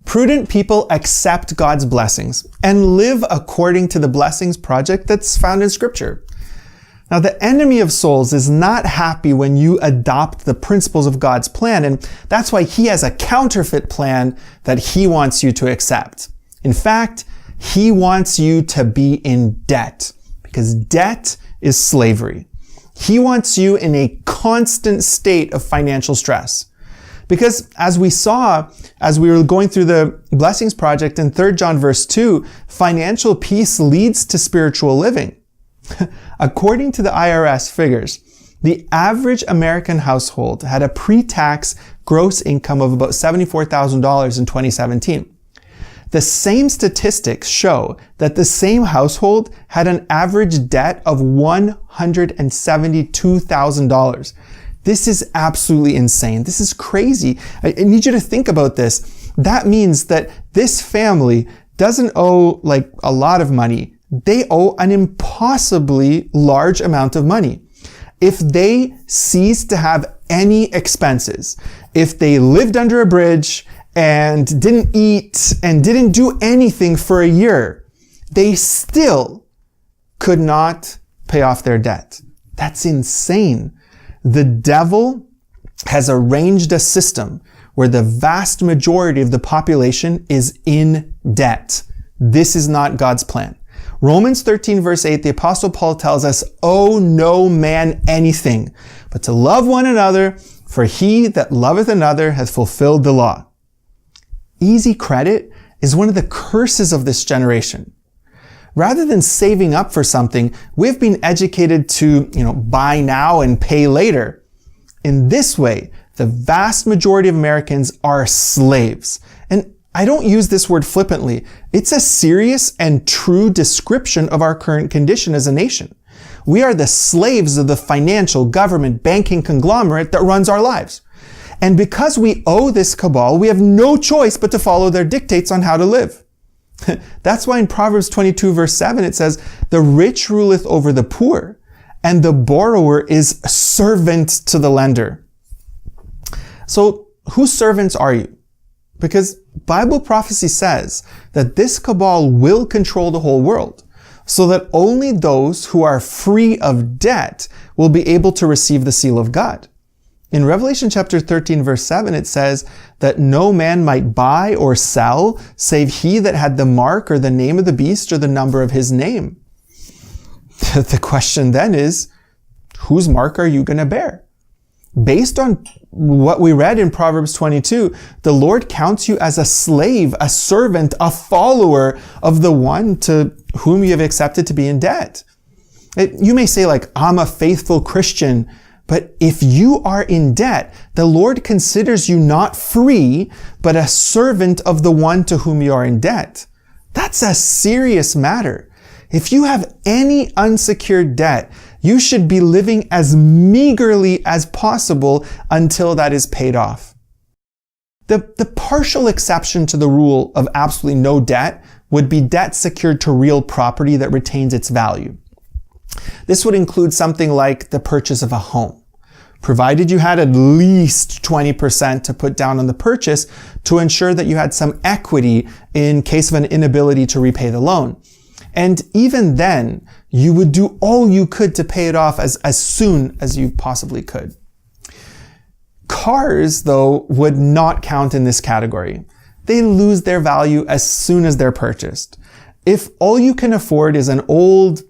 Prudent people accept God's blessings and live according to the blessings project that's found in Scripture. Now, the enemy of souls is not happy when you adopt the principles of God's plan, and that's why he has a counterfeit plan that he wants you to accept. In fact, he wants you to be in debt, because debt is slavery. He wants you in a constant state of financial stress. Because as we saw, as we were going through the Blessings Project in 3 John verse 2, financial peace leads to spiritual living. According to the IRS figures, the average American household had a pre-tax gross income of about $74,000 in 2017. The same statistics show that the same household had an average debt of $172,000. This is absolutely insane. This is crazy. I need you to think about this. That means that this family doesn't owe like a lot of money. They owe an impossibly large amount of money. If they ceased to have any expenses, if they lived under a bridge and didn't eat and didn't do anything for a year, they still could not pay off their debt. That's insane. The devil has arranged a system where the vast majority of the population is in debt. This is not God's plan. Romans 13 verse 8, the Apostle Paul tells us, "Owe no man anything, but to love one another, for he that loveth another hath fulfilled the law." Easy credit is one of the curses of this generation. Rather than saving up for something, we've been educated to, buy now and pay later. In this way, the vast majority of Americans are slaves. And I don't use this word flippantly. It's a serious and true description of our current condition as a nation. We are the slaves of the financial, government, banking conglomerate that runs our lives. And because we owe this cabal, we have no choice but to follow their dictates on how to live. That's why in Proverbs 22 verse 7 it says, "The rich ruleth over the poor, and the borrower is servant to the lender." So, whose servants are you? Because Bible prophecy says that this cabal will control the whole world, so that only those who are free of debt will be able to receive the seal of God. In Revelation chapter 13 verse 7, it says that no man might buy or sell save he that had the mark or the name of the beast or the number of his name. The question then is, whose mark are you going to bear? Based on what we read in Proverbs 22, the Lord counts you as a slave, a servant, a follower of the one to whom you have accepted to be in debt. You may say I'm a faithful Christian, but if you are in debt, the Lord considers you not free, but a servant of the one to whom you are in debt. That's a serious matter. If you have any unsecured debt, you should be living as meagerly as possible until that is paid off. The partial exception to the rule of absolutely no debt would be debt secured to real property that retains its value. This would include something like the purchase of a home, provided you had at least 20% to put down on the purchase to ensure that you had some equity in case of an inability to repay the loan. And even then, you would do all you could to pay it off as soon as you possibly could. Cars, though, would not count in this category. They lose their value as soon as they're purchased. If all you can afford is an old,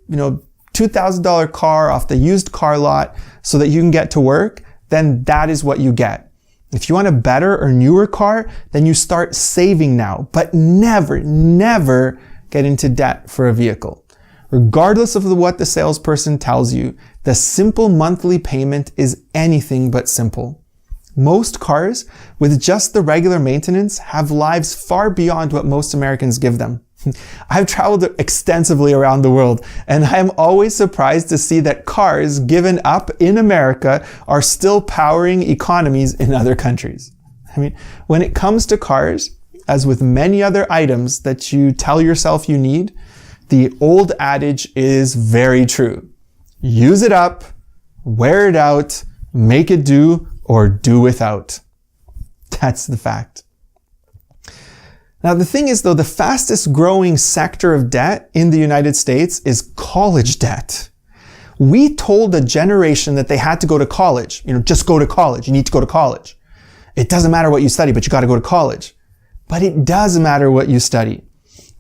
$2,000 car off the used car lot so that you can get to work, then that is what you get. If you want a better or newer car, then you start saving now, but never get into debt for a vehicle. Regardless of what the salesperson tells you, the simple monthly payment is anything but simple. Most cars, with just the regular maintenance, have lives far beyond what most Americans give them. I've traveled extensively around the world, and I'm always surprised to see that cars given up in America are still powering economies in other countries. When it comes to cars, as with many other items that you tell yourself you need, the old adage is very true. Use it up, wear it out, make it do, or do without. That's the fact. Now, the thing is, though, the fastest growing sector of debt in the United States is college debt. We told a generation that they had to go to college. Just go to college. You need to go to college. It doesn't matter what you study, but you got to go to college. But it does matter what you study.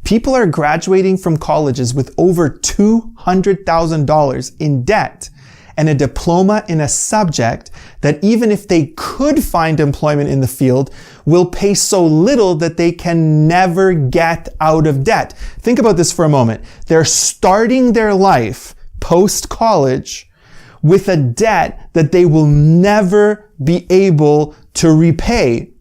People are graduating from colleges with over $200,000 in debt and a diploma in a subject that, even if they could find employment in the field, will pay so little that they can never get out of debt. Think about this for a moment. They're starting their life post-college with a debt that they will never be able to repay.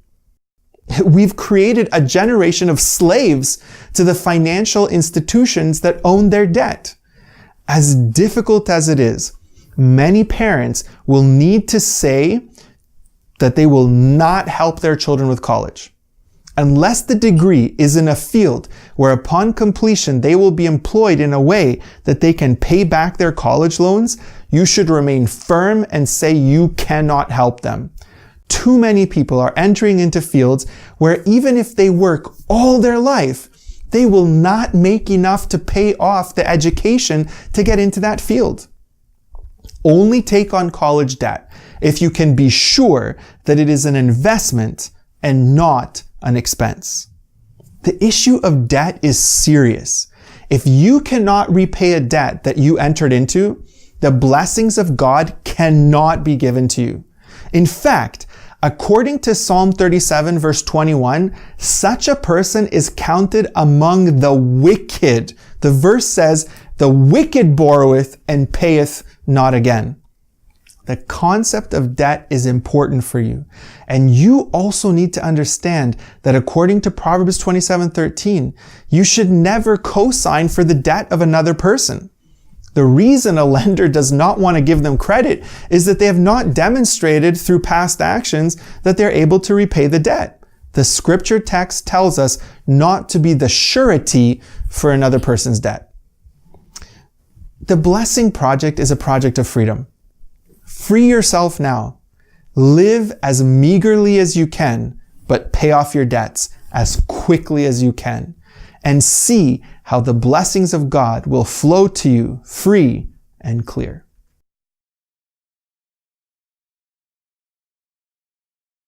We've created a generation of slaves to the financial institutions that own their debt. As difficult as it is, many parents will need to say that they will not help their children with college unless the degree is in a field where upon completion they will be employed in a way that they can pay back their college loans. You should remain firm and say you cannot help them. Too many people are entering into fields where even if they work all their life, they will not make enough to pay off the education to get into that field. Only take on college debt if you can be sure that it is an investment and not an expense. The issue of debt is serious. If you cannot repay a debt that you entered into, the blessings of God cannot be given to you. In fact, according to Psalm 37 verse 21, such a person is counted among the wicked. The verse says, "The wicked borroweth and payeth not again." The concept of debt is important for you. And you also need to understand that according to Proverbs 27:13, you should never co-sign for the debt of another person. The reason a lender does not want to give them credit is that they have not demonstrated through past actions that they're able to repay the debt. The scripture text tells us not to be the surety for another person's debt. The Blessing Project is a project of freedom. Free yourself now. Live as meagerly as you can, but pay off your debts as quickly as you can. And see how the blessings of God will flow to you free and clear.